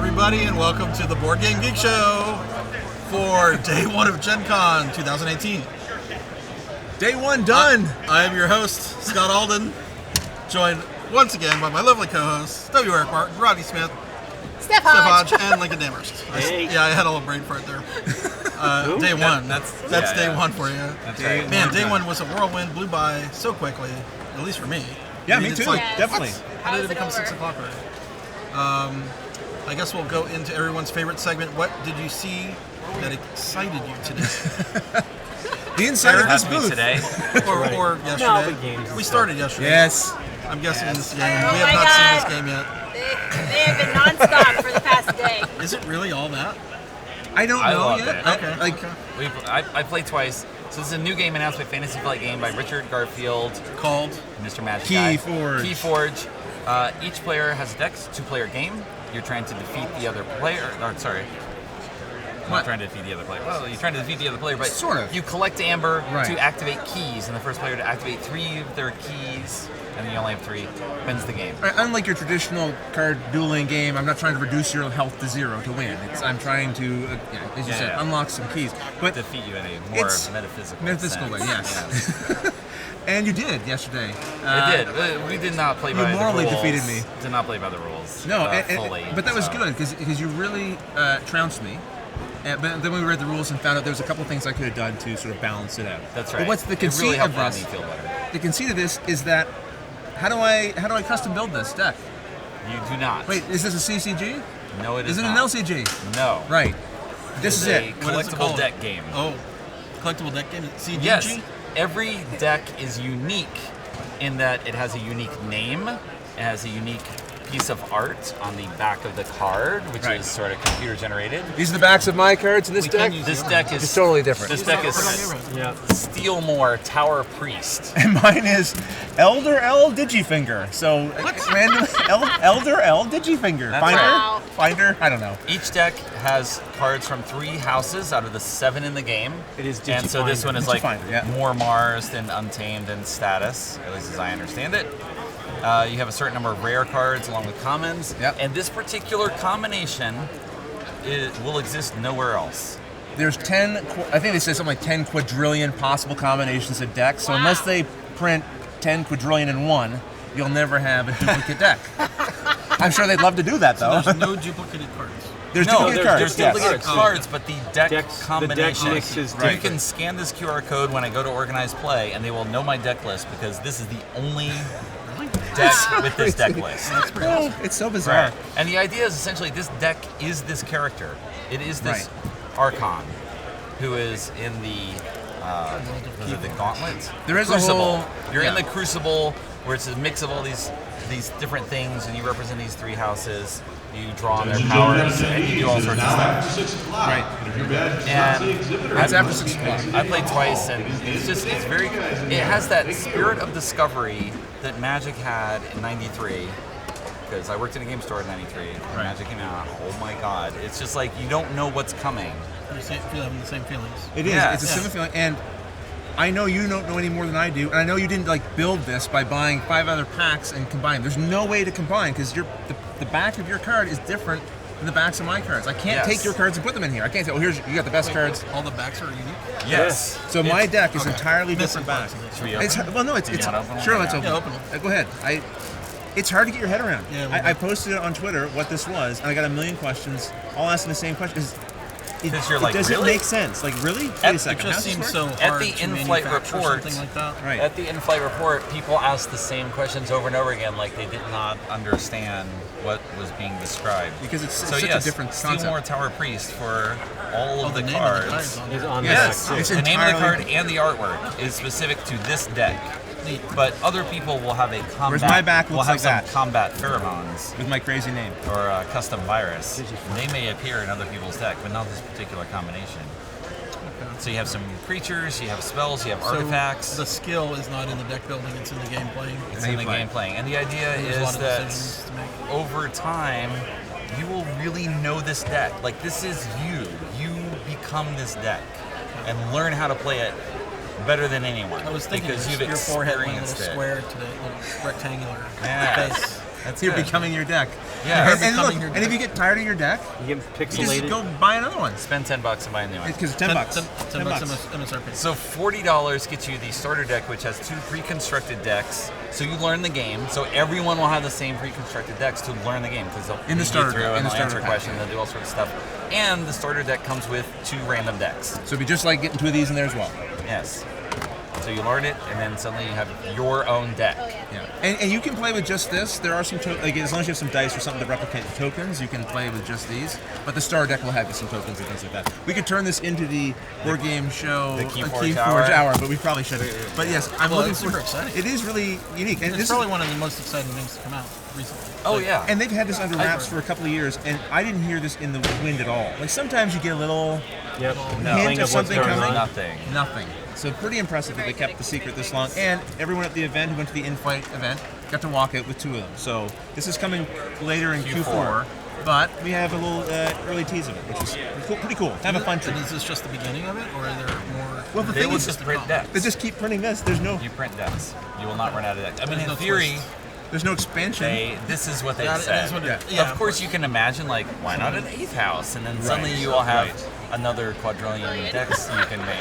everybody, and welcome to the Board Game Geek Show for day one of Gen Con 2018. Day one done. I am your host, Scott Alden, joined once again by my lovely co-hosts, W. Eric Martin, Rodney Smith, Steph Hodge, and Lincoln Damerst. Hey. I had a little brain fart there. Day one. That's day one for you. That's right. Man, day one was a whirlwind, blew by so quickly, at least for me. Yeah, me it's too. like, Definitely. How did it become 6 o'clock already? I guess we'll go into everyone's favorite segment. What did you see that excited you today? The inside of this booth. Today. or yesterday? No, the games We started yesterday. Yes. I'm guessing this game. Oh We have my not God. seen this game yet. They have been nonstop for the past day. Is it really all that? I don't I know loved yet. it. Okay. I played twice. So this is a new game announced by Fantasy Flight Game by Richard Garfield, Called Mr. Magic Guy. KeyForge. KeyForge. Each player has a deck. It's a two-player game. You're trying to defeat the other player. Sorry. Not trying to defeat the other player. Well, you're trying to defeat the other player, but Sort of. you collect amber Right. to activate keys, and the first player to activate 3 of their keys, and then you only have 3, wins the game. Unlike your traditional card dueling game, I'm not trying to reduce your health to 0 to win. I'm trying to, as you said, Yeah. unlock some keys. But Defeat you in a more It's metaphysical way, sense. yes. And you did yesterday. It did. We did not play you by morally the rules. defeated me. Did not play by the rules. No, fully. but that was so. good because you really trounced me. But then we read the rules and found out there was a couple things I could have done to sort of balance it out. That's right. But what's the It conceit really of helped this? Rodney feel better. The conceit of this is that how do I custom build this deck? You do not. Wait, is this a CCG? No, it is Is it not. an LCG? No. Right. This is It's a it. What is it collectible called? deck game. Oh, collectible deck game? CGG? Yes. Every deck is unique in that it has a unique name, it has a unique piece of art on the back of the card, which Right. is sort of computer generated. These are the backs of my cards in this deck. This deck is It's totally different. This deck is Steelmore Tower Priest. And mine is Elder L Digifinger. So random Elder L Digifinger. That's Finder? right. Finder? I don't know. Each deck has cards from 3 houses out of the 7 in the game. It is And so this one is like Digifinder, yeah. more Mars than Untamed and Status, at least as I understand it. You have a certain number of rare cards along with commons. Yep. And this particular combination will exist nowhere else. There's 10, I think they said something like 10 quadrillion possible combinations of decks. So Wow. unless they print 10 quadrillion in one, you'll never have a duplicate deck. I'm sure they'd love to do that though. There's no duplicated cards. There's No, duplicate cards. there's yes. duplicate cards, but the deck combination. The deck mix is You different. can scan this QR code when I go to organized play, and they will know my deck list because this is the only deck with this deck list. That's pretty awesome. It's so bizarre. Right. And the idea is essentially this deck is this character. It is this Archon who is in the was it the Gauntlet? There is a Crucible. whole- You're in yeah. the Crucible where it's a mix of all these different things, and you represent these 3 houses. You draw on their powers, and you do all sorts of stuff. Right. And That's after 6 o'clock. I played twice, and it's very. It has that spirit of discovery that Magic had in '93. Because I worked in a game store in '93. When Magic came out. Oh my God! It's just like you don't know what's coming. You're having the same feelings. It is. Yes. It's a similar feeling. And I know you don't know any more than I do. And I know you didn't build this by buying 5 other packs and combine. There's no way to combine because the back of your card is different than the backs of my cards. I can't Yes. take your cards and put them in here. I can't say, oh, you got the best cards. All the backs are unique. Yes. So my deck is okay. entirely Missing different backs. parts. Should we open It's it? well, no, it's You wanna open one? sure. Let's Yeah. open. Yeah, it. open them. Go ahead. It's hard to get your head around. Yeah, I posted it on Twitter what this was, and I got a million questions, all asking the same question. Because you're like, does it really? make sense? Like, really? Wait It a second. It How's just this seems work? so hard the to in-flight manufacture report- something like that. Right. At the in-flight report, people asked the same questions over and over again, like they did not understand what was being described. Because it's So such yes, a different concept. Steelmore Tower Priest for all of The the name of the cards. cards on Is there. on Yes, the deck, It's too. the name of the entirely- card and the artwork is specific to this deck. Neat. But other people will have a combat. Whereas my back will looks have like some that. combat pheromones With my crazy name. or a custom virus. They may appear in other people's deck, but not this particular combination. So you have some creatures, you have spells, you have artifacts. So the skill is not in the deck building; it's in the game playing. It's in the game playing. And the idea There's a lot is of that decisions to make. over time, you will really know this deck. Like, this is you. You become this deck and learn how to play it better than anyone. I was thinking because you've your forehead went a little experienced it. square to the little rectangular Yes. face. That's You're good. becoming your deck. Yeah. And look, Becoming your and if you get tired of your deck, You get you just pixelated. go buy another one. Spend $10 and buy a new one. Because it's $10. 10 bucks MSRP. So $40 gets you the starter deck, which has 2 pre-constructed decks. So you learn the game. So everyone will have the same pre-constructed decks to learn the game because they'll In the lead you starter through deck, in and the they'll starter answer pack. questions. They'll do all sorts of stuff. And the starter deck comes with 2 random decks. So it'd be just like getting 2 of these in there as well. Yes. So you learn it, and then suddenly you have your own deck. Yeah, and you can play with just this. There are some like as long as you have some dice or something to replicate the tokens, you can play with just these. But the starter deck will have some tokens and things like that. We could turn this into the board game show, The KeyForge KeyForge hour. but we probably shouldn't. But yes, I'm Well, looking it's super exciting. It is really unique, and It's this probably one of the most exciting things to come out recently. Oh, Like, yeah. and they've had this under wraps agree. for a couple of years, and I didn't hear this in the wind at all. Like sometimes you get a little Yep. No. hint Thing of of what's something going coming. on. Nothing. So pretty impressive that they kept the secret this long. And everyone at the event who went to the in-flight event got to walk it with 2 of them. So this is coming later in Q4, but we have a little early tease of it, which is pretty cool. Have a fun And trip. is this just the beginning of it, or are there more? Well, the They thing will is, just print decks. they just keep printing this. There's no decks. You will not run out of decks. I mean, There's in no theory, twists. there's no expansion. this is what they That said. is what it- Yeah. yeah, Of course, you can imagine, like, why not an 8th house? And then suddenly you will have another quadrillion decks you can make.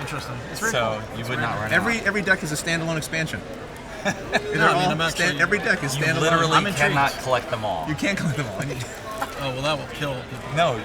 Interesting. It's very So cool. you It's would very not cool. run Every out. every deck is a standalone expansion. No, I mean, I'm actually- every deck is You standalone. literally I'm intrigued. cannot collect them all. You can't collect them all. Oh well, that will kill people. No,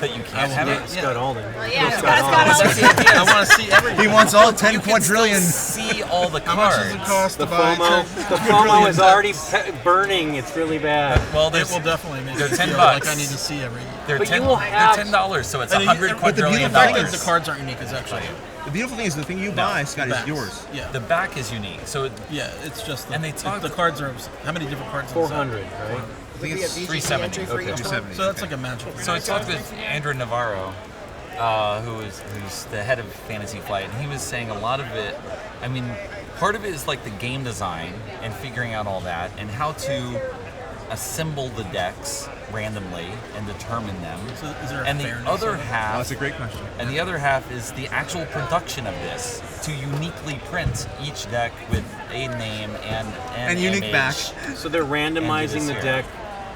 but you can't have it. Scott Alden. Well, yeah, Scott Scott's Alden. got all I want to see everything. He wants all 10 You can quadrillion. still see all the How cards. much does it cost The to buy FOMO. 10 The quadrillion FOMO is decks? already burning. It's really bad. Well, It there's will definitely make they're me $10. feel like I need to see every. they're But you $10. will have- They're $10, so it's And 100 but the quadrillion fact that dollars. the cards aren't unique is actually The beautiful thing is the thing you buy, Scott, is backs. yours. Yeah, The back is unique. So yeah, it's just. And they talk- the cards are how many different cards? in the set? 400, right? I think it's 370. For each one. 270. So that's like a magic. So I talked with Andrew Navarro, who's the head of Fantasy Flight, and he was saying a lot of it. I mean, part of it is like the game design and figuring out all that, and how to assemble the decks randomly and determine them. So is there a And the fairness other of it? Oh, half, that's a great question. and the other half is the actual production of this to uniquely print each deck with a name and an And unique image. back. So they're randomizing the here. deck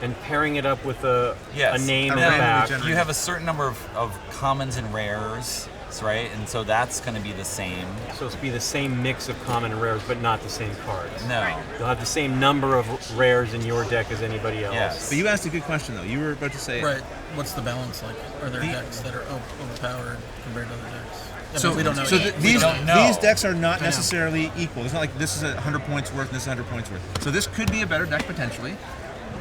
and pairing it up with a Yes. name A in the randomly back. generated- You have a certain number of commons and rares, right? And so that's going to be the same. So it's be the same mix of common and rares, but not the same cards. No. You'll have the same number of rares in your deck as anybody else. Yes. But you asked a good question, though. You were about to say. Right. What's the balance like? Are there The- decks that are overpowered compared to other decks? I So, mean, we don't know. so yet. these don't know. these decks are not know. necessarily equal. It's not like this is 100 points worth and this is 100 points worth. So this could be a better deck potentially.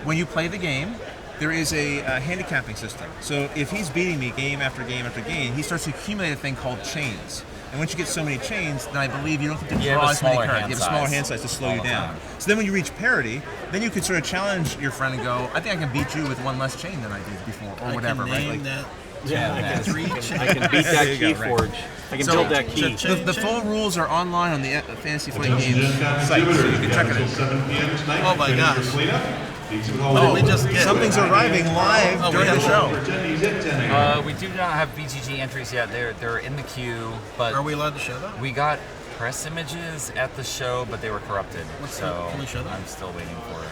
When you play the game, there is a handicapping system. So if he's beating me game after game after game, he starts to accumulate a thing called chains. And once you get so many chains, then I believe you don't get to You have draw a as many smaller cards. hand You have a smaller size hand size to slow all you the down. time. So then when you reach parity, then you could sort of challenge your friend and go, I think I can beat you with one less chain than I did before, or I whatever, can right? name Like, that. Yeah, I can, Three. I can beat that There you go, right. KeyForge. I can So- build that key. the full rules are online on the Fantasy Flight Games site, so you can check it out. Oh my gosh. What did we just get? Something's arriving live Oh, we during the have- show. We do not have BGG entries yet. They're in the queue, but Are we allowed to show that? we got press images at the show, but they were corrupted. So can we show them? I'm still waiting for it.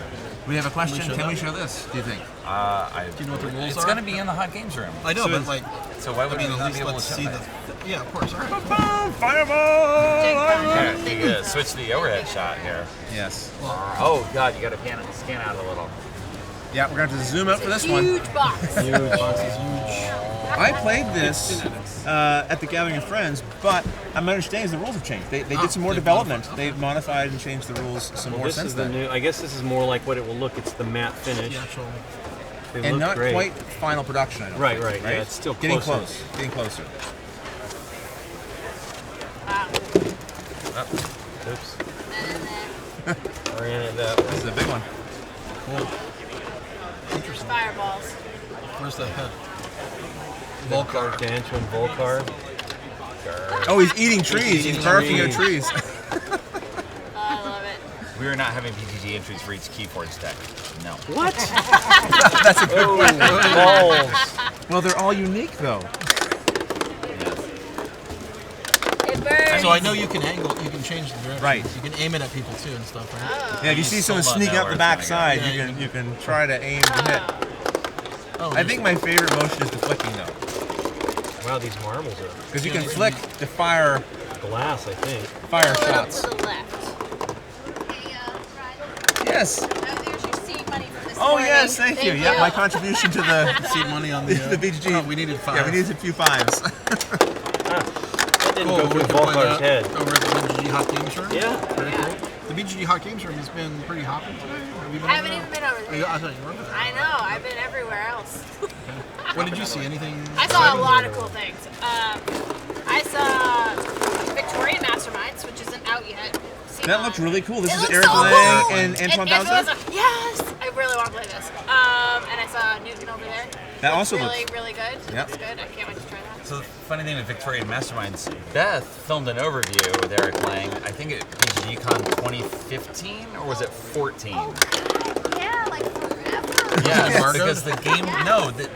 We have a question. show Can we that? show this, do you think? Do you know what the rules It's are? going to be in the hot games room. I know, So but it's- like, So why I would mean, we at not least be able let's to see show the. that? Yeah, of course. All right. Fireball! Okay, you switch the overhead shot here. Yes. Oh God, you got to scan out a little. Yeah, we're going to have to zoom out for this one. Huge box. I played this at the Gathering of Friends, but my understanding is the rules have changed. They did some more they've development. modified. They've modified and changed the rules some more This since is the then. new. I guess this is more like what it will look. It's the matte finish. The actual. They And look not great. quite final production, I don't Right, think, right, yeah, it's still getting closer. close. Getting closer. Oops. Oriented that way. This is a big one. Fireballs. Where's the head? Vul-Kar. To Antoine Vul-Kar. Oh, he's eating trees. He's eating barfing at trees. trees. Oh, I love it. We are not having BGG entries for each KeyForge deck. No. What? That's a good question. Balls. Well, they're all unique, though. It burns. I So I know you can angle, you can change the direction. Right. You can aim it at people too and stuff, right? Oh. Yeah, if you see someone still don't sneak know up where the it's back gonna go. side, Yeah, you can try to aim and hit. Oh, I think my favorite motion is the flicking though, Wow, these marbles are because you can flick to fire glass, I think. fire A little shots. to the left. Yes. There's your seed money for this Oh morning. yes, thank you. Yeah, my contribution to the seed money on the BGG. Oh, we needed 5. Yeah, we needed a few 5s. That didn't go we through can find Vul-Kar's out head. over at the BGG Hot Games Room. Yeah. Very cool. The BGG Hot Games Room has been pretty hopping today. Have you been I haven't over even there? been over Oh, there. yeah, I thought you were over there. I know. I've been everywhere else. What did you see? Anything? I saw a lot of cool things. I saw Victorian Masterminds, which isn't out yet. That looks really cool. This It is looks Eric so Lang cool. and Antoine Bauza? Bauza. Yes! I really want to play this. And I saw Newton over there. That also really, looks- really good. Yep. Looks good. I can't wait to try that. So the funny thing with Victorian Masterminds, Beth filmed an overview with Eric Lang. I think at BGGCon 2015 or was it 14? Yeah, like forever. Yes, Embargoed? because the game.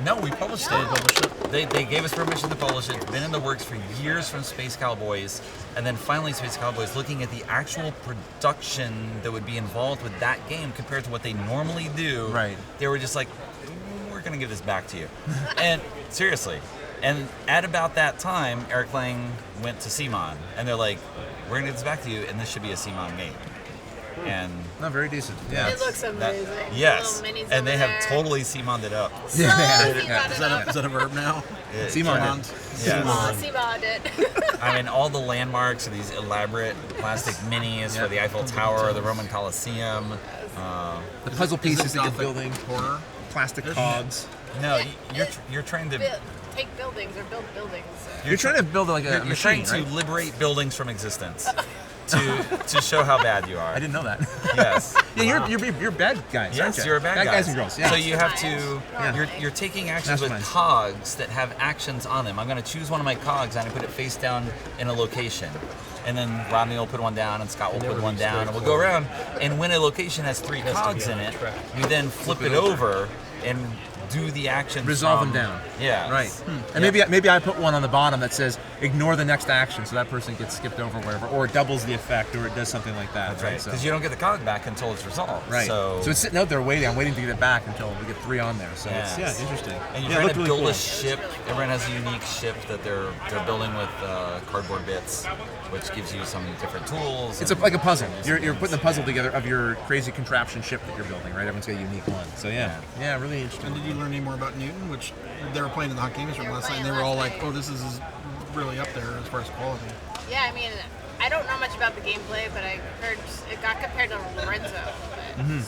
No, we published it. They gave us permission to publish it. It's been in the works for years from Space Cowboys, and then finally Space Cowboys looking at the actual production that would be involved with that game compared to what they normally do. Right. They were just like, we're gonna give this back to you, and seriously. And at about that time, Eric Lang went to CMON, and they're like, we're gonna give this back to you, and this should be a CMON game. And Not very decent. Yeah. It looks amazing. yes, Little minis and they over have there. totally CMON'd it up. So Yeah. Simone Is that a verb now? Simone Simone. Yes. Oh, Simone did. I mean, all the landmarks are these elaborate plastic minis for the Eiffel Tower, the Roman Colosseum. The puzzle pieces Is it that you're Gothic building, horror. plastic cogs. No, Yeah. you're trying to Take buildings or build buildings. You're trying to build like a you're machine, trying right? to liberate buildings from existence to show how bad you are. I didn't know that. Yes. Yeah, you're bad guys, aren't Yes, you? you're a bad guys and girls. Yeah. So you have to. Yeah. You're taking actions with Masterminds. cogs that have actions on them. I'm going to choose one of my cogs and I put it face down in a location, and then Rodney will put one down and Scott will put one down, and we'll go around. And when a location has 3 cogs in it, we then flip it over and do the actions. Resolve from- them down. Yeah. Right. And maybe I put one on the bottom that says ignore the next action, so that person gets skipped over wherever, or it doubles the effect, or it does something like that. That's right. So, Because you don't get the cog back until it's resolved. right. So it's sitting out there waiting. I'm waiting to get it back until we get 3 on there. So Yes. it's interesting. And you're yeah, trying it to looked build really a cool. ship. Everyone has a unique ship that they're building with cardboard bits, which gives you some different tools. It's and- like a puzzle. You're putting the puzzle together of your crazy contraption ship that you're building, right? Everyone's got a unique one. So yeah, really interesting. And did you learn any more about Newton, which they were playing in the Hot Games Room last night, and they were all like, "Oh, this is really up there as far as quality." Yeah, I mean, I don't know much about the gameplay, but I heard it got compared to Lorenzo.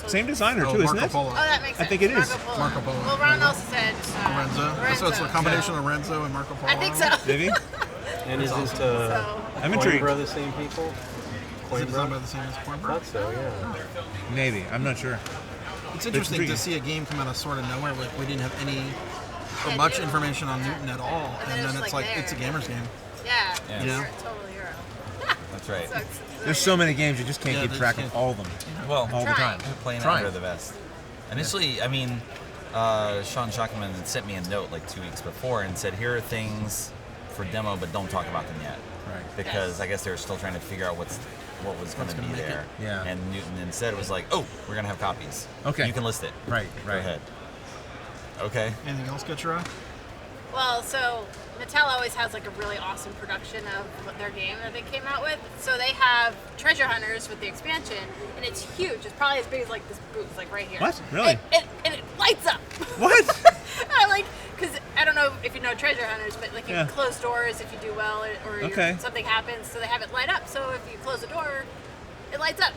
So- Same designer Oh, too, isn't Marco it? Polo. Oh, that makes sense. I think it is. Marco Polo. Well, Ron also said Lorenzo. So it's a combination of Lorenzo and Marco Polo. I think so. Maybe. And isn't So, I'm intrigued. Coimbra the same people? Is it designed by Coimbra? the same as I Coimbra? thought so, yeah. Maybe. I'm not sure. It's interesting to intriguing. see a game come out of sort of nowhere. Like we didn't have any or Yeah, much Newton. information on Newton at all, And then and it then was it's like like it's a there. gamer's game. yeah, Yeah. You know? total hero. That's right. So it's- There's so many games you just can't Yeah, keep they track just of can't. all of them Well, all the Trying. time. playing Trying. under the vest. Initially, I mean, Sean Jacobson had sent me a note like 2 weeks before and said, "Here are things for demo, but don't talk about them yet." Right. Because I guess they were still trying to figure out what was going to gonna be make it. there. Yeah. And Newton instead was like, "Oh, we're going to have copies. Okay. You can list it. Right. Go Right. ahead." Okay. Anything else catch your eye? Well, so Mattel always has like a really awesome production of their game that they came out with. So they have Treasure Hunters with the expansion, and it's huge. It's probably as big as like this booth, like right here. What? Really? And it lights up. What? And I'm like, because I don't know if you know Treasure Hunters, but like you Yeah. can close doors if you do well, or Okay. something happens. So they have it light up. So if you close the door, it lights up.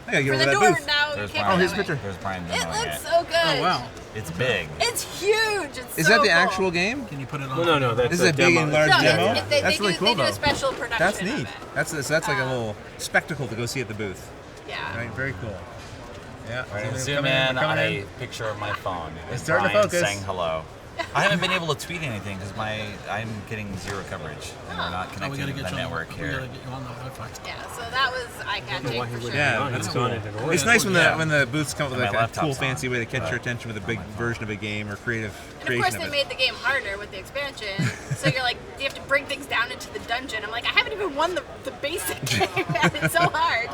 I gotta get For over the that door booth. now, There's you can't Brian. go here's that a way. picture. There's Brian It demoing looks it. so good. Oh wow! It's big. It's huge. It's Is so that the cool. actual game? Can you put it on? Well, no, that's This is a big demo. and large No, demo. they That's really cool they do though. a special production. That's of neat. it. That's like a little spectacle to go see at the booth. Yeah. Right. Very cool. Yeah. We're going to So zoom coming in we're on coming a in. picture of my phone. It's starting to Brian focus. saying hello. I haven't been able to tweet anything because I'm getting zero coverage and we're not Oh, we connected gotta to get the you network on. here. We gotta get you on the Wi-Fi. Yeah, so that was eye-catching Why he for would sure. Yeah, be on. that's He's cool. on it in order. It's nice when Yeah. the booths come up with And like my a cool, laptop's fancy on, way to catch but your attention with a big my phone. version of a game or creative And of creation course, of they it. made the game harder with the expansion. So you're like, you have to bring things down into the dungeon. I'm like, I haven't even won the basic game, man. It's so hard.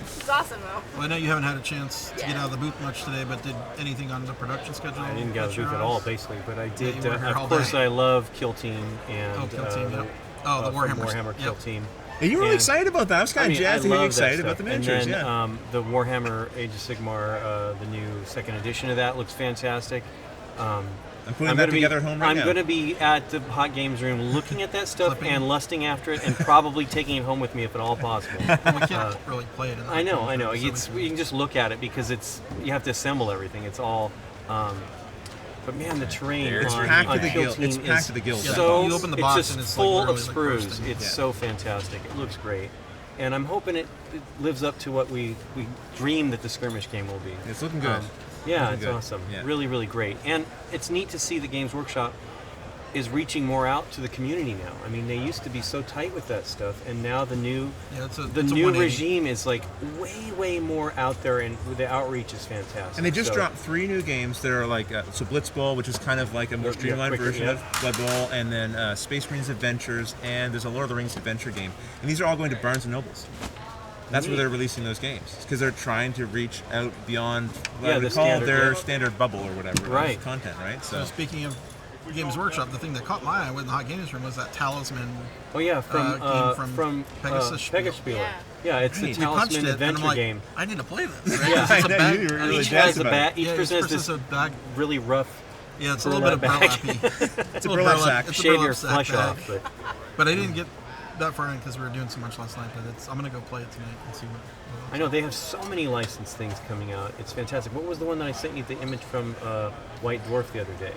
It's awesome, though. Well, I know you haven't had a chance to get out of the booth much today, but did anything on the production schedule? I didn't get out of the booth at all, basically, but I did. you were here all Of course, day. I love Kill Team and Kill Team, yep. The from Warhammer. Warhammer Kill Yep. Team. And you were really And- excited about that. I was kind of jazzed to hear you excited about the miniatures. And then, yeah. the Warhammer Age of Sigmar, the new second edition of that looks fantastic. I'm putting that together at home right now. I'm going to be at the Hot Games room looking at that stuff Flipping. and lusting after it, and probably taking it home with me if at all possible. Well, we can't really play it. In the I know. so It's you can just look at it because you have to assemble everything. It's all. But man, the terrain It's on, packed on to the Kill gills. Team It's packed is to the gills. Yeah, so you open the it's box just and it's full like of literally, like, sprues. bursting. It's Yeah. so fantastic. It looks great, and I'm hoping it lives up to what we dreamed that the skirmish game will be. It's looking good. Yeah, Looking it's good. awesome. Yeah. Really, really great. And it's neat to see that Games Workshop is reaching more out to the community now. I mean, they used to be so tight with that stuff, and now the new it's a new 180. regime is like way more out there, and the outreach is fantastic. And they just So- dropped 3 new games that are like so Blitz Bowl, which is kind of like a more Yeah, streamlined quicker, version yeah. of Blood Bowl, and then Space Marines Adventures, and there's a Lord of the Rings adventure game. And these are all going to Barnes and Nobles. That's where they're releasing those games because they're trying to reach out beyond what I the would call standard, their yeah. standard bubble or whatever Right. of content, right? So speaking of Games Workshop, the thing that caught my eye with the Hot Games room was that Talisman. Oh yeah, from game from Pegasus Spiel. Pegasus Spieler. Yeah, it's Right. the We We punched Talisman it, and I'm adventure like, game. I need to play this. Right? Yeah. It's I a know, bag- you were really Each jazzed has a about bag. it. Each Yeah, person has each person's this a bag. really rough. Yeah, it's a little bit of burlap bag. burlap. It's a burlap sack. It's a Shave burlap your sack flesh bag. off, but But I didn't get that far in because we were doing so much last night. But I'm gonna go play it tonight and see what. I know they have so many licensed things coming out. It's fantastic. What was the one that I sent you the image from White Dwarf the other day?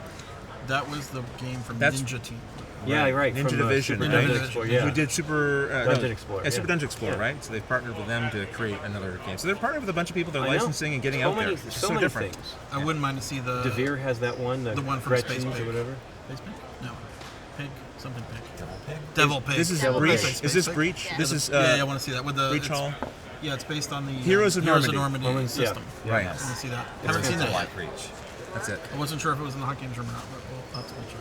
That was the game from That's- Ninja Team. Yeah, right. Ninja from, Division, Super right? Dungeon Explorer, yeah. We did Super Dungeon Explorer, Yeah, Super yeah. Dungeon Explorer, Yeah. right? So they've partnered with them to create another game. So they're partnered with a bunch of people they're I know. licensing and getting so out many, there. It's so so many different. things. I wouldn't mind to see the Devere has that one, the one from Gretchens Space Pig. or whatever. Space Pig? No, Pig, something Pig. Devil Pig? Devil Pig. This is Devil Breach. Pig. Is this Pig? Breach? Yeah. This is yeah, I want to see that with the Breach it's- Hall. Yeah, it's based on the Heroes of Normandy. Yeah. system. Right. I want to see that. It's Haven't seen that Black yet. Reach. That's it. I wasn't sure if it was in the Hot Games room or not, but we'll have to go check.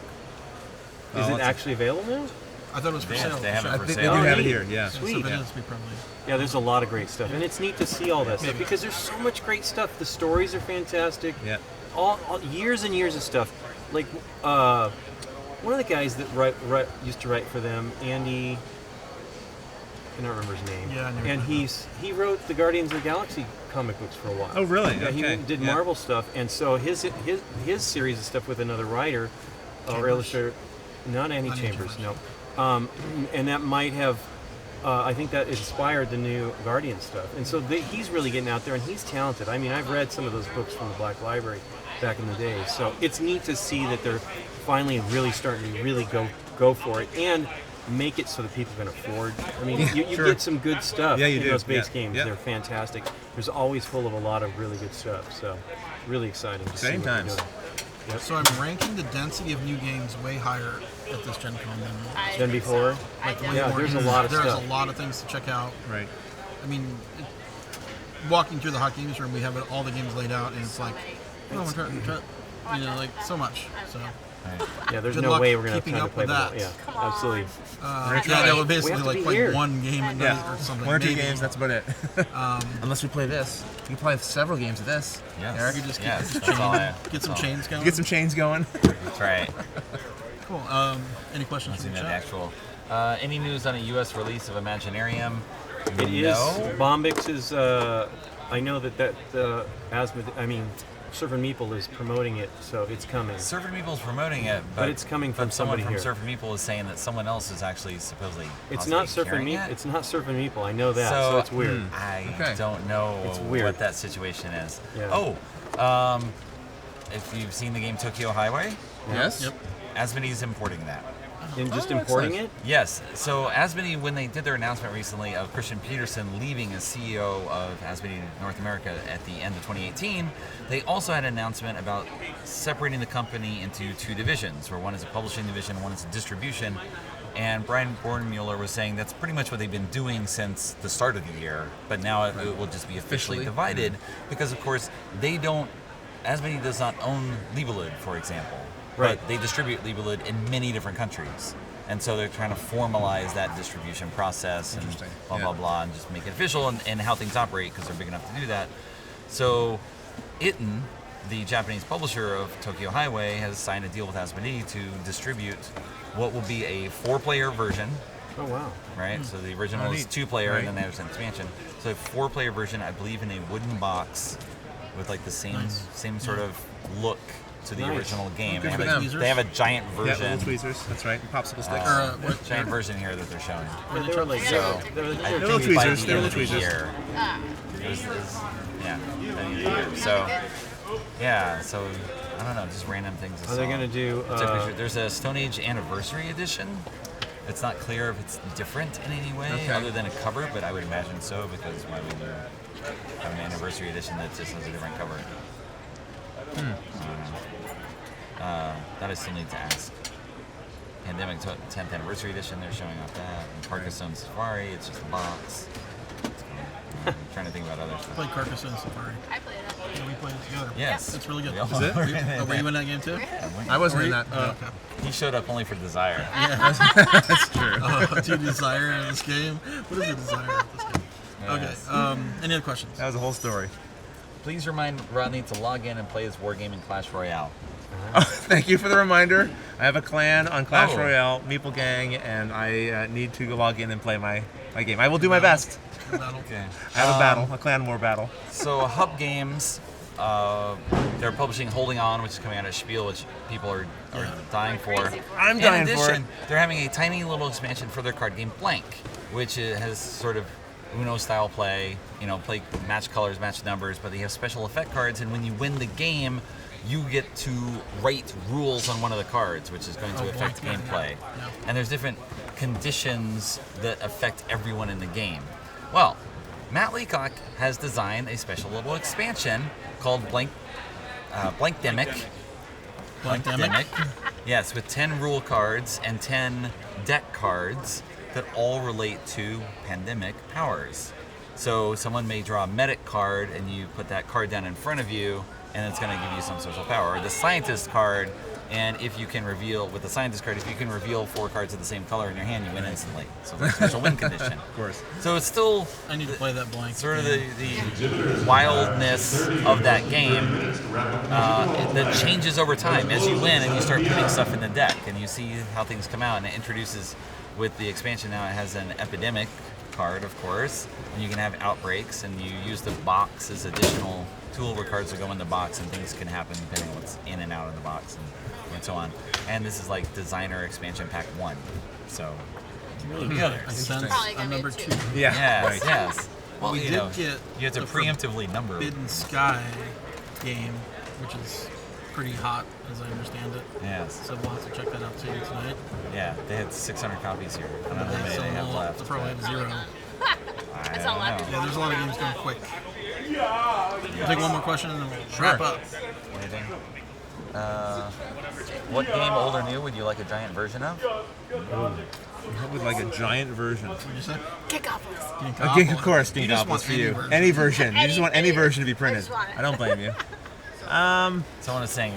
Is Oh, it that's- actually available now? I thought it was for They sale. have it I for think they sale. do Oh, have it neat. here. Yeah. So Sweet. if it Yeah. is, we probably. Yeah, there's a lot of great stuff, and it's neat to see all that stuff Maybe. because there's so much great stuff. The stories are fantastic. Yeah. All years and years of stuff. Like one of the guys that used to write for them, Andy. I don't remember his name. Yeah, I knew and him. he wrote the Guardians of the Galaxy comic books for a while. Oh, really? Yeah, he Okay. did Yeah. Marvel stuff, and so his series of stuff with another writer or Chambers? illustrator, not Andy Not Andy Chambers, Chambers. no. And that might have, I think that inspired the new Guardian stuff. And so he's really getting out there, and he's talented. I mean, I've read some of those books from the Black Library back in the day. So it's neat to see that they're finally really starting to really go for it and make it so that people can afford. I mean, Yeah, you sure. get some good stuff Yeah, you in do. those base Yeah. games. Yeah. They're fantastic. There's always full of a lot of really good stuff. So really exciting to see Exciting what they're times. doing. So I'm ranking the density of new games way higher at this Gen Con than Than before? I way Yeah, more. there's a lot of There's stuff. a lot of things to check out. Right. I mean, walking through the Hot Games room, we have all the games laid out, and it's like, oh, I'm trying, like so much. So Yeah, there's Good no luck way we're gonna have keeping time to up play with them all. that. Yeah, Come on. absolutely. yeah, that would basically We have to like be play here. one game at night or something. One or two maybe. games. That's about it. Unless we play this, you can play several games of this. Yes. Eric, You just Yes, get, that's all I- get some that's all. chains going. get some chains going. That's right. Cool. Any questions Let's see from the the chat? actual. Any news on a U.S. release of Imaginarium? It is. No. Bombix is. I know that Surfer Meeple is promoting it, so it's coming. Surfer Meeple's promoting it, But it's coming from someone somebody from here. Surfer Meeple is saying that someone else is actually supposedly. It's possibly not Surfer carrying Meeple. it. It's not Surfer Meeple. I know that, so it's weird. I Okay. don't know It's weird. what that situation is. Yeah. Oh, if you've seen the game Tokyo Highway, Yes. Yep. Asmodee's importing that. And just that's importing nice. it. Yes. So Asmodee, when they did their announcement recently of Christian Peterson leaving as CEO of Asmodee North America at the end of 2018, they also had an announcement about separating the company into two divisions, where one is a publishing division and one is a distribution. And Brian Bornmueller was saying that's pretty much what they've been doing since the start of the year, but now it will just be officially divided because, of course, they don't Asmodee does not own Libelud, for example. Right. But they distribute Libelud in many different countries. And so they're trying to formalize that distribution process and blah, blah, blah, and just make it official and how things operate because they're big enough to do that. So Itten, the Japanese publisher of Tokyo Highway, has signed a deal with Asmodee to distribute what will be a 4-player version. Oh, wow. Right? So the original is 2-player, and then there's an expansion. So a 4-player version, I believe, in a wooden box with like the same sort of look to the original game. Good for They them. have a giant Yeah, version. little tweezers. That's right. And popsicle sticks. Giant version here that they're showing. They were like, So, I little think by tweezers, the they're end little of the tweezers. year, yeah, by the end of the year. So, yeah, so I don't know, just random things. Are they going to do... There's a Stone Age Anniversary Edition. It's not clear if it's different in any way other than a cover, but I would imagine so because why would you have an Anniversary Edition that just has a different cover? That I still need to ask. Pandemic 10th Anniversary Edition, they're showing off that. And Carcassonne Safari, it's just a box. I'm trying to think about other stuff. Played Carcassonne Safari. I played it. Yeah, we played it together. Yes. It's really good. We all Is it? were Were in it. you in that game too? I wasn't in that. Oh, okay. He showed up only for Desire. That's true. Do you desire in this game? What is the desire of this game? Yes. Okay. Any other questions? That was a whole story. Please remind Rodney to log in and play his Wargaming Clash Royale. Oh, thank you for the reminder. I have a clan on Clash Oh. Royale, Meeple Gang, and I need to log in and play my game. I will do my best. Battle. Okay. I have a battle, a clan war battle. So Hub Games, they're publishing Holding On, which is coming out at Spiel, which people are dying for. Crazy for I'm In dying for it. addition, they're having a tiny little expansion for their card game Blank, which has sort of Uno style play, play match colors, match numbers, but they have special effect cards, and when you win the game, you get to write rules on one of the cards, which is going to affect gameplay. Yeah. And there's different conditions that affect everyone in the game. Well, Matt Leacock has designed a special little expansion called Blank-demic. Blank-demic? Yes, with 10 rule cards and 10 deck cards that all relate to pandemic powers. So someone may draw a medic card and you put that card down in front of you and it's going to give you some special power. The scientist card, and if you can reveal, with the scientist card, if you can reveal 4 cards of the same color in your hand, you win instantly. So there's a special win condition. Of course. So it's still I need to play that Blank. sort of the wildness of that game that changes over time as you win and you start putting stuff in the deck and you see how things come out, and it introduces, with the expansion now, it has an epidemic card, of course, and you can have outbreaks, and you use the box as additional tool where cards will go in the box and things can happen depending on what's in and out of the box and so on. And this is like Designer Expansion Pack 1. So Really good. I sense Probably a gonna number be 2. two. Yeah. yes, yes. Well, We you did know, get you have to the preemptively number. Forbidden Sky game, which is pretty hot, as I understand it. Yes. So we'll have to check that out too tonight. Yeah, they had 600 copies here. I don't know how many So they have we'll left. probably have 0. That's all I left. don't Yeah, know. there's a lot of games going quick. We'll take one more question and then we'll wrap up. Anything? What game, old or new, would you like a giant version of? I would like a giant version. What did you say? Kickopolis. Okay, of course, You King just Goblins want for any you. version. Any version. You just want any version to be I printed. just want it. I don't blame you. Someone is saying,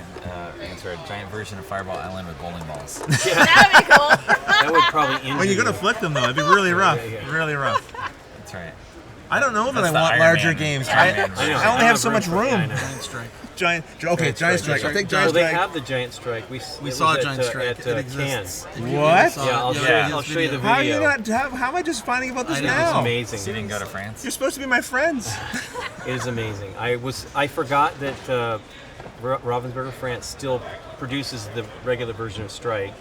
answer a giant version of Fireball Island with bowling balls. That would be cool. That would probably injure Well, you're gonna you. flip them though. It'd be really rough. yeah. Really rough. That's right. I don't know that That's I the want Iron larger Man. games. Iron I Man version. I only I'm have a so much Bruce fan, room. I know. Giant Strike. Giant strike. I'll take So giant they strike. have the giant strike. We saw a Giant Strike. At It exists. Cannes. If you What? saw Yeah, it, I'll you show know, you- his I'll show you the video. How are you video. not? How am I just finding about this I know, It's now? amazing. You didn't go to France? You're supposed to be my friends. It is amazing. I forgot that Ravensburger, France, still produces the regular version of Strike,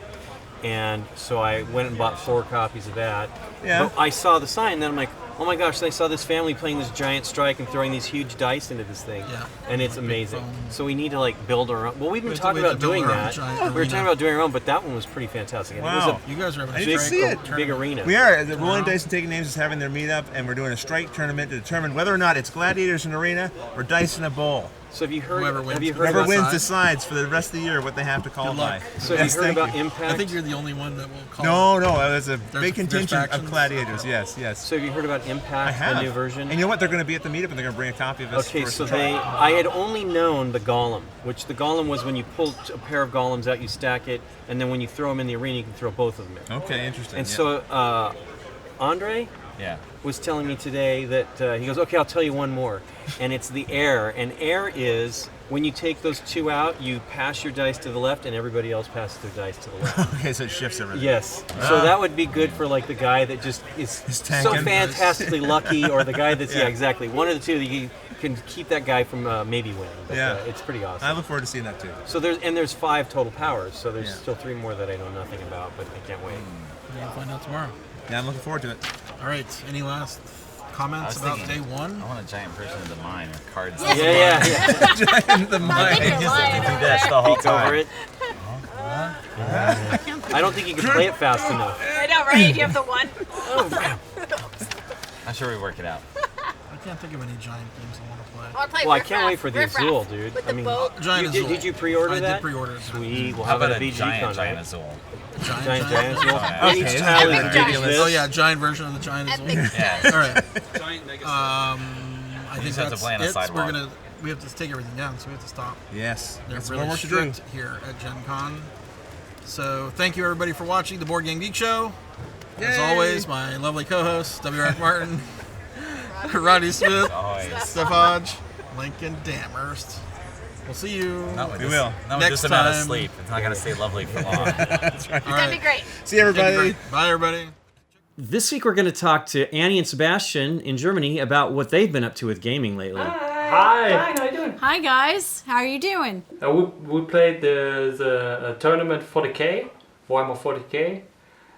and so I went and bought 4 copies of that. Yeah. But I saw the sign, and then I'm like, oh my gosh! I saw this family playing this giant Strike and throwing these huge dice into this thing, Yeah. and it's Big amazing. foam. So we need to like build our own. Well, we've been We have to- talking we have about to build doing our own that. giant We were talking arena. about doing our own, but that one was pretty fantastic. And Wow. You guys are having I a didn't strike see it. It was a big arena. We are. The Rolling Dice and Taking Names is having their meetup, and we're doing a strike tournament to determine whether or not it's gladiators in arena or dice in a bowl. So have you heard? Whoever wins. Have you heard Whoever about? wins side. decides for the rest of the year what they have to call Good by. luck. So have Yes, you heard thank about you. Impact? I think you're the only one that will call. No, that was a There's big contingent of factions. gladiators. Yes, yes. So have you heard about Impact, the new version? And you know what? They're going to be at the meetup, and they're going to bring a copy of this. Okay, for us so to try. I had only known the golem, which the golem was when you pull a pair of golems out, you stack it, and then when you throw them in the arena, you can throw both of them in. Okay, interesting. And so Andre was telling me today that he goes, okay, I'll tell you one more, and it's the air. And air is when you take those two out, you pass your dice to the left, and everybody else passes their dice to the left. Okay, so it shifts everything. Yes. So that would be good for like the guy that just is so fantastically lucky, or the guy that's exactly one of the two that you can keep that guy from maybe winning. But, it's pretty awesome. I look forward to seeing that too. So there's 5 total powers. So there's still 3 more that I know nothing about, but I can't wait. We'll find out tomorrow. Yeah, I'm looking forward to it. All right. Any last comments about day one? I want a giant person of the mine with cards. Yeah. Giant the mind. You're lying over That's there. the whole Over time. it. I don't think you can play it fast enough. I know, right? You have the one. I'm sure we work it out. I can't think of any giant games I want to play. I'll play Well, I Riff can't Raff. wait for the Riff Raff Azul, dude. With I the mean, boat. Giant did Azul. you pre-order I that? did pre-order it. Sweet. We'll How have it about at a BG giant Con, right? Azul? Giant Azul. Okay, Each that's tile epic is giant. ridiculous. Oh yeah, giant version of the giant Azul. Epic. Yeah. All right. Giant Mega I think just have to that's play on a it. sidewalk. We have to take everything down, so we have to stop. Yes. They're That's really more work to do. strict here at Gen Con. So thank you everybody for watching the Board Game Geek Show. As Yay. always, my lovely co-hosts, W. Eric Martin, Rodney Smith, Always. Steph Hodge, Lincoln Damerst. We'll see you. Not with We this, will. Not with Next this amount of time. sleep. It's not going to stay lovely for long. That's right. All That'd be right. great. See you, everybody. Bye everybody. This week we're going to talk to Ani and Sebastian in Germany about what they've been up to with gaming lately. Hi. Fine, how you doing? Hi guys, how are you doing? We played the tournament 40k, Warhammer 40k,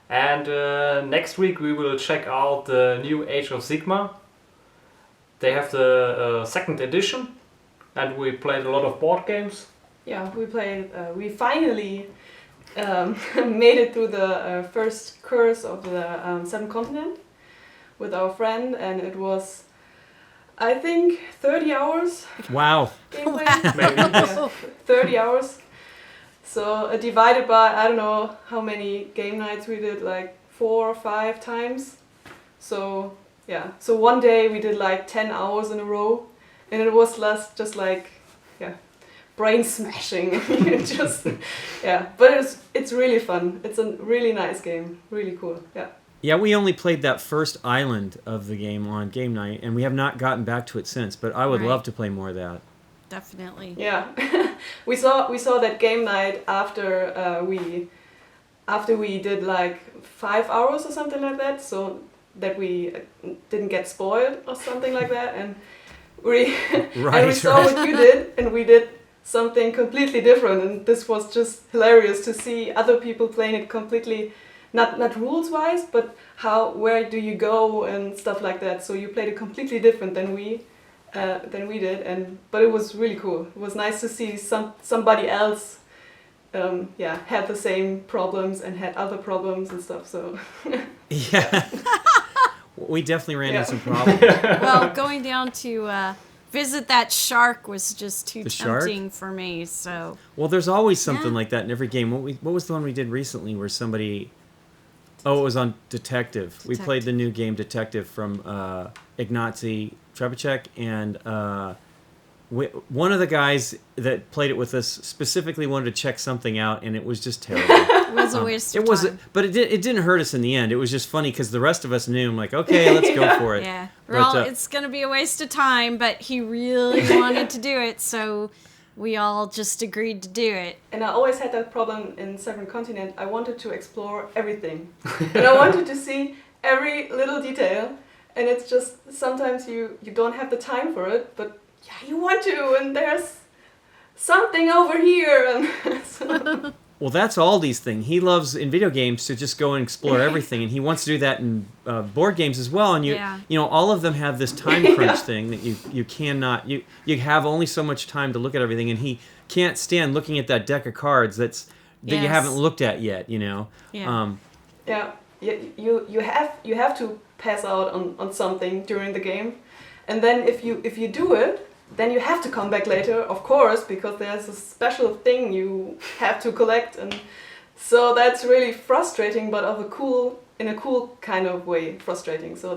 and next week we will check out the new Age of Sigmar. They have the second edition, and we played a lot of board games. Yeah, we played. We finally made it through the first course of the 7 continent with our friend, and it was, I think, 30 hours. Wow. Gameplay. Maybe. Yeah, 30 hours. So divided by, I don't know how many game nights we did, like 4 or 5 times. So yeah, so one day we did like 10 hours in a row, and it was just like, yeah, brain smashing. Just, yeah, but it's really fun. It's a really nice game, really cool. Yeah. Yeah, we only played that first island of the game on game night, and we have not gotten back to it since, but I would Right. love to play more of that. Definitely. Yeah, we saw that game night after we did like 5 hours or something like that, so that we didn't get spoiled or something like that, and we and we saw what you did, and we did something completely different, and this was just hilarious to see other people playing it completely, not rules wise, but where do you go and stuff like that. So you played it completely different than we did, but it was really cool. It was nice to see somebody else, had the same problems and had other problems and stuff. So Yeah. We definitely ran into some problems. Well, going down to visit that shark was just too The shark? tempting for me. So Well, there's always something Yeah. like that in every game. What was the one we did recently where somebody... Oh, it was on Detective. We played the new game Detective from Ignacy Trebacek, and one of the guys that played it with us specifically wanted to check something out, and it was just terrible. it was a waste of time. But it didn't hurt us in the end. It was just funny because the rest of us knew. I'm like, okay, let's go for it. Yeah. But, Well, it's going to be a waste of time, but he really wanted to do it, so we all just agreed to do it. And I always had that problem in 7 continent. I wanted to explore everything, and I wanted to see every little detail. And it's just sometimes you don't have the time for it, but yeah, you want to, and there's something over here. And so. Well, that's Aldi's thing. He loves in video games to just go and explore everything, and he wants to do that in board games as well. And you know, all of them have this time crunch thing that you cannot you have only so much time to look at everything, and he can't stand looking at that deck of cards that you haven't looked at yet. You know. Yeah. You have to pass out on something during the game, and then if you do it, then you have to come back later, of course, because there's a special thing you have to collect, and so that's really frustrating, but in a cool kind of way frustrating. So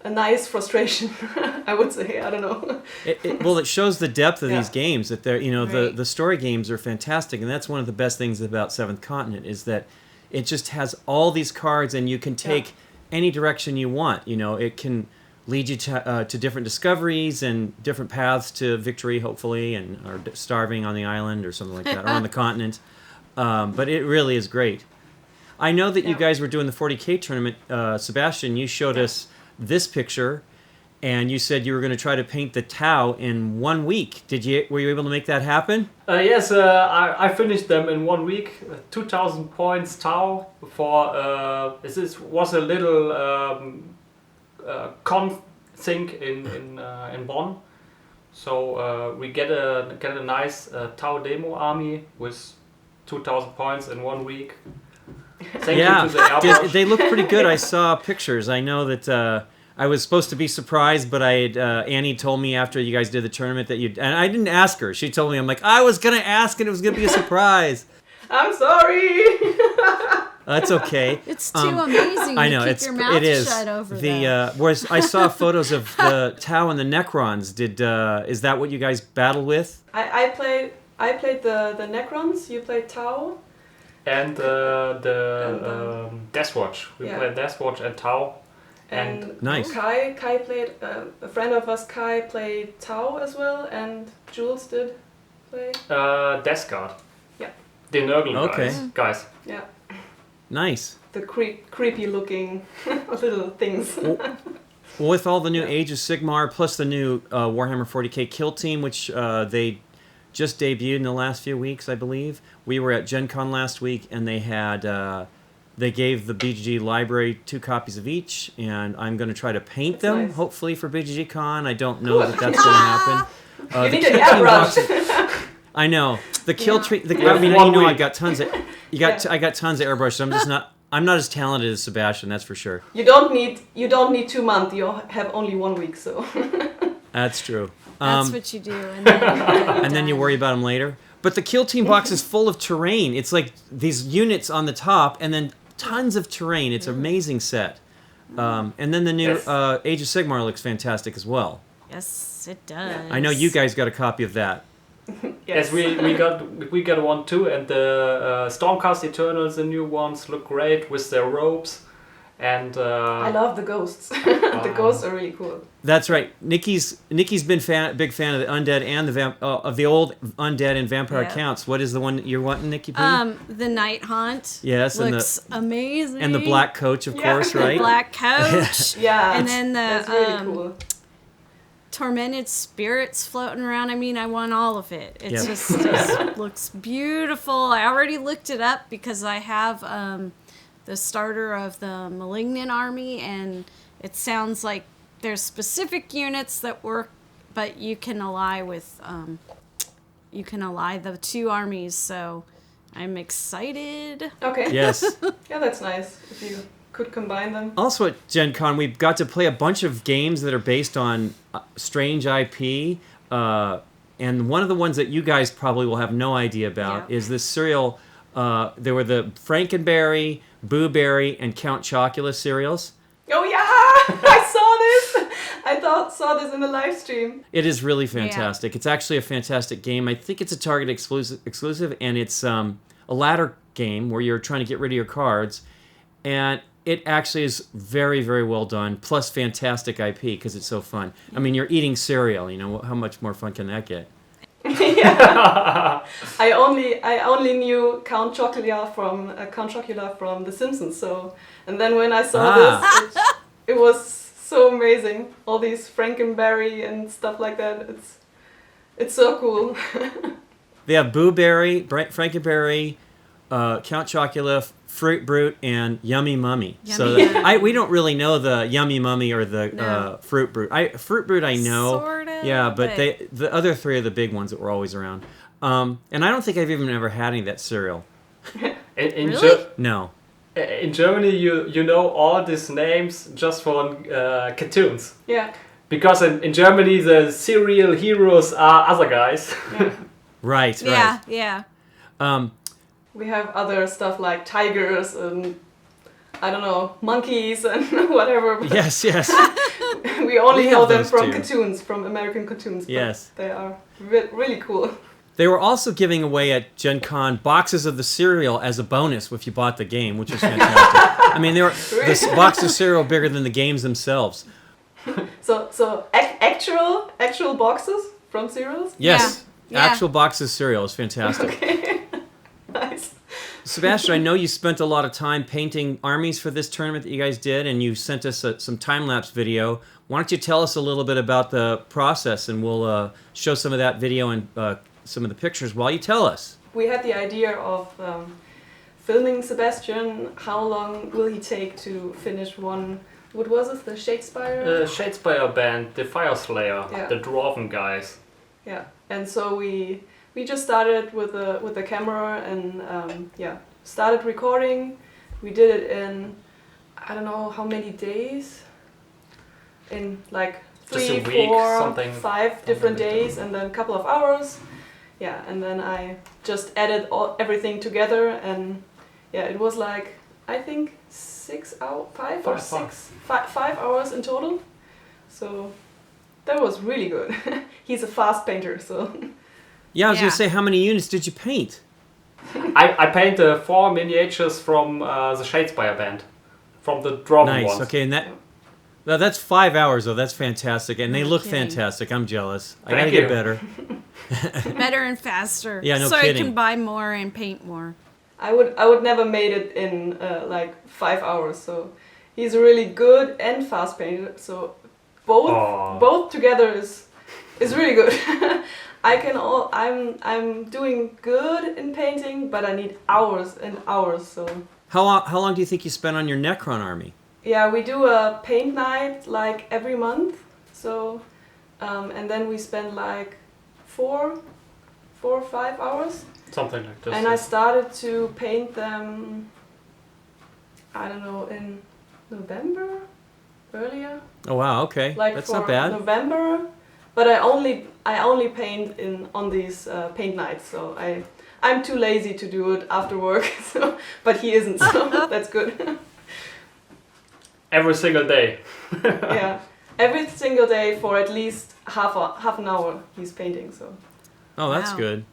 a nice frustration. I would say. I don't know. Well, it shows the depth of Yeah. these games. That they're, you know, Right. the story games are fantastic, and that's one of the best things about Seventh Continent is that it just has all these cards, and you can take any direction you want. You know, it can lead you to different discoveries and different paths to victory, hopefully, and or starving on the island or something like that, or on the continent. But it really is great. I know that you guys were doing the 40K tournament. Sebastian, you showed us this picture, and you said you were going to try to paint the Tau in 1 week. Were you able to make that happen? Yes, I finished them in 1 week. 2,000 points Tau for this was a little con thing in Bonn. So we get a nice Tau demo army with 2,000 points in 1 week. Thank you to the airbrush. They look pretty good. I saw pictures. I know that I was supposed to be surprised, but Annie told me after you guys did the tournament that and I didn't ask her. She told me, I'm like, I was going to ask and it was going to be a surprise. I'm sorry. That's okay. It's too amazing. I know to keep your mouth it is. shut over that. Whereas I saw photos of the Tau and the Necrons. Is that what you guys battled with? I played the Necrons. You played Tau. And the Deathwatch. We played Deathwatch and Tau. And nice. Kai played, a friend of us, Kai, played Tau as well, and Jules did play. Death Guard. Yeah. The Nurgle guys. Yeah. Nice. The creepy looking little things. Well, with all the new Age of Sigmar, plus the new Warhammer 40K Kill Team, which they just debuted in the last few weeks, I believe. We were at Gen Con last week, and they had they gave the BGG library 2 copies of each, and I'm going to try to paint them, hopefully for BGG Con. I don't know that that's going to happen. You need an airbrush. I know the kill tree. I mean, you know, I got tons of. I got tons of airbrushes. I'm just not. I'm not as talented as Sebastian. That's for sure. You don't need 2 months. You have only 1 week, so. That's true. That's what you do, and then you worry about them later. But the Kill Team box is full of terrain. It's like these units on the top, and then tons of terrain. It's an amazing set. And then the new Age of Sigmar looks fantastic as well. Yes, it does. I know you guys got a copy of that. Yes, we got one too, and the Stormcast Eternals, the new ones, look great with their robes. And I love the ghosts. The ghosts are really cool. That's right. Nikki's been big fan of the undead and of the old undead and vampire counts. What is the one that you're wanting, Nikki P? The Night Haunt. Yes, looks amazing. And the black coach, of course, right? The black coach. Yeah. And then that's really cool. Tormented spirits floating around. I mean, I want all of it. It just looks beautiful. I already looked it up because I have the starter of the Malignant Army, and it sounds like there's specific units that work, but you can ally with the 2 armies. So I'm excited. Okay. Yes. Yeah, that's nice if you could combine them. Also at Gen Con, we got to play a bunch of games that are based on strange IP. And one of the ones that you guys probably will have no idea about is this cereal. There were the Frankenberry, Boo Berry, and Count Chocula cereals. Oh yeah, I saw this. I saw this in the live stream. It is really fantastic. It's actually a fantastic game. I think it's a Target exclusive, and it's a ladder game where you're trying to get rid of your cards, and it actually is very, very well done. Plus, fantastic IP because it's so fun. I mean, you're eating cereal. You know, how much more fun can that get? Yeah. I only knew Count Chocula from The Simpsons. So, and then when I saw this, it was so amazing. All these Frankenberry and stuff like that. It's so cool. They have Boo Berry, Frankenberry, Count Chocula, Fruit Brute, and Yummy Mummy. We don't really know the Yummy Mummy or the Fruit Brute. Fruit Brute I know. Sort of. Yeah, but the other 3 are the big ones that were always around. And I don't think I've even ever had any of that cereal. Really? No. In Germany, you know all these names just from cartoons. Yeah. Because in Germany, the cereal heroes are other guys. Yeah. Right. Yeah. We have other stuff like tigers and I don't know, monkeys and whatever. Yes. we only We know have them those from too. cartoons, from American cartoons. But Yes. they are really cool. They were also giving away at Gen Con boxes of the cereal as a bonus if you bought the game, which was fantastic. I mean, they were this box of cereal bigger than the games themselves. So actual boxes from cereals? Yes, Yeah. actual boxes of cereal is fantastic. Okay. Nice. Sebastian, I know you spent a lot of time painting armies for this tournament that you guys did, and you sent us some time-lapse video. Why don't you tell us a little bit about the process, and we'll show some of that video and some of the pictures while you tell us. We had the idea of filming Sebastian. How long will he take to finish one? What was it? The Shakespeare? Shadespire band, the Fire Slayer, Yeah. the Dwarven guys. Yeah. And so we just started with the camera and started recording. We did it in I don't know how many days. In like Just a 3, week, 4, something. 5 different like that. days, and then a couple of hours. Yeah, and then I just added everything together, and yeah, it was like I think 6 hours, 5 or 6, 5 hours in total. So that was really good. He's a fast painter, so. Yeah, I was Yeah. going to say, how many units did you paint? I painted 4 miniatures from the Shadespire band, from the Dwarven Nice. ones. Okay, and that's 5 hours though. That's fantastic, and they No look kidding. fantastic. I'm jealous. I Thank gotta you. get better. Better and faster. Yeah, no so kidding. I can buy more and paint more. I would never made it in like 5 hours. So he's really good and fast painter. So both together is really good. I'm doing good in painting, but I need hours and hours. So How long do you think you spent on your Necron army? yeah, we do a paint night like every month. So and then we spend like 4 or 5 hours. Something like this. And I started to paint them, I don't know, in November, earlier. Oh wow, okay, Like that's for not bad. November, but I only paint on these paint nights. So I'm too lazy to do it after work. So, but he isn't, so that's good. Every single day. Yeah, every single day for at least half an hour he's painting. So Oh, that's Wow. good.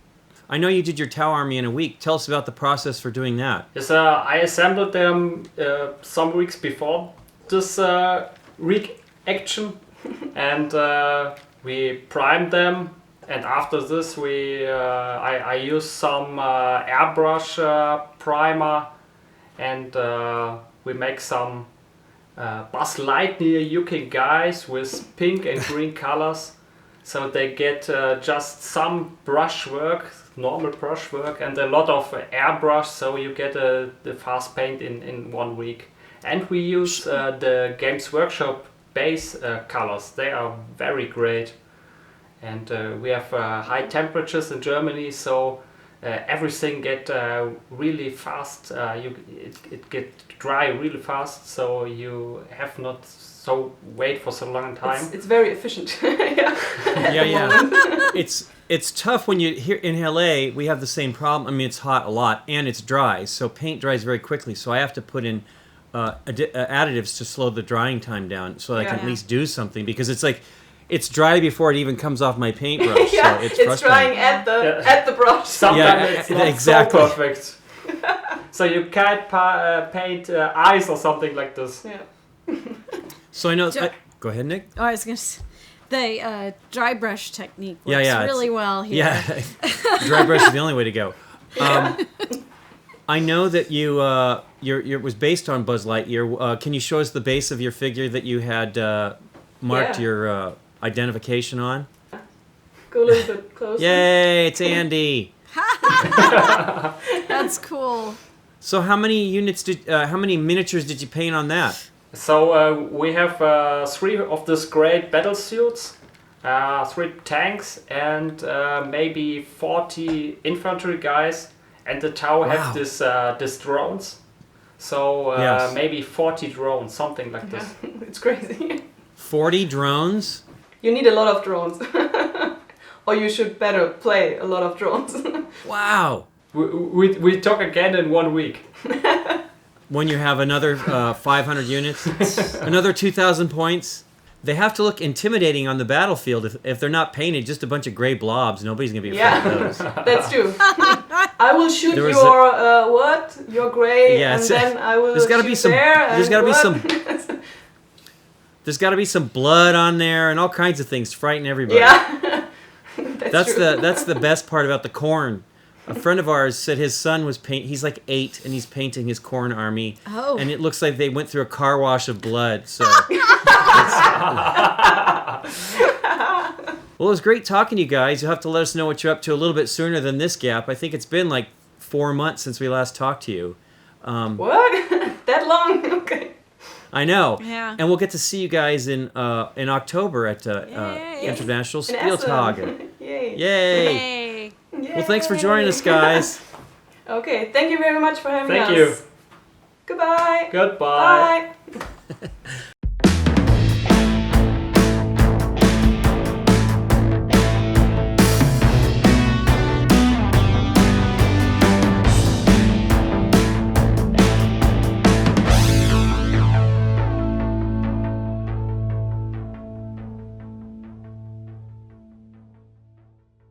I know you did your Tau army in a week. Tell us about the process for doing that. Yes, I assembled them some weeks before this week action, and we primed them. And after this, I used some airbrush primer, and we make some Buzz Lightyear UK guys with pink and green colors. So they get just some brushwork, normal brushwork, and a lot of airbrush, so you get the fast paint in 1 week. And we use the Games Workshop base colors. They are very great. And we have high temperatures in Germany, so everything get really fast. It get dry really fast, so you have not wait for so long time. it's very efficient. Yeah. Yeah. It's tough when you here in LA. We have the same problem. I mean, it's hot a lot and it's dry, so paint dries very quickly. So I have to put in additives to slow the drying time down, so that I can Yeah. at least do something, because it's like it's dry before it even comes off my paintbrush. Yeah, so it's it's frustrating. drying at the brush. Sometimes Yeah, it's not exactly. so perfect. So you can't paint eyes or something like this. Yeah. So I know. Jo- Go ahead, Nick. Oh, I was gonna say, the dry brush technique works Yeah, yeah, really well here. Yeah, dry brush is the only way to go. I know that it was based on Buzz Lightyear. Can you show us the base of your figure that you had marked Yeah. your identification on? Go a little bit closer. Yay! It's Andy. That's cool. So how many miniatures did you paint on that? So we have 3 of these great battle suits, 3 tanks, and maybe 40 infantry guys. And the Tau Wow. have this drones. So Yes. maybe 40 drones, something like this. It's crazy. 40 drones. You need a lot of drones. Or you should better play a lot of drones. Wow. We talk again in 1 week. When you have another 500 units, another 2,000 points. They have to look intimidating on the battlefield. If they're not painted, just a bunch of gray blobs, nobody's going to be afraid of those. That's true. I will shoot your your gray, and then I will there's gotta shoot be some, there. There's got to be some... There's got to be some blood on there and all kinds of things to frighten everybody. Yeah, that's true. That's the best part about the corn. A friend of ours said his son was he's like 8 and he's painting his corn army. Oh. And it looks like they went through a car wash of blood. So well, it was great talking to you guys. You'll have to let us know what you're up to a little bit sooner than this gap. I think it's been like 4 months since we last talked to you. What? That long? Okay. I know. Yeah. And we'll get to see you guys in October at International Spieltage. Yay. Yay. Well, thanks for joining us, guys. Okay, thank you very much for having us. Thank you. Goodbye. Goodbye. Bye.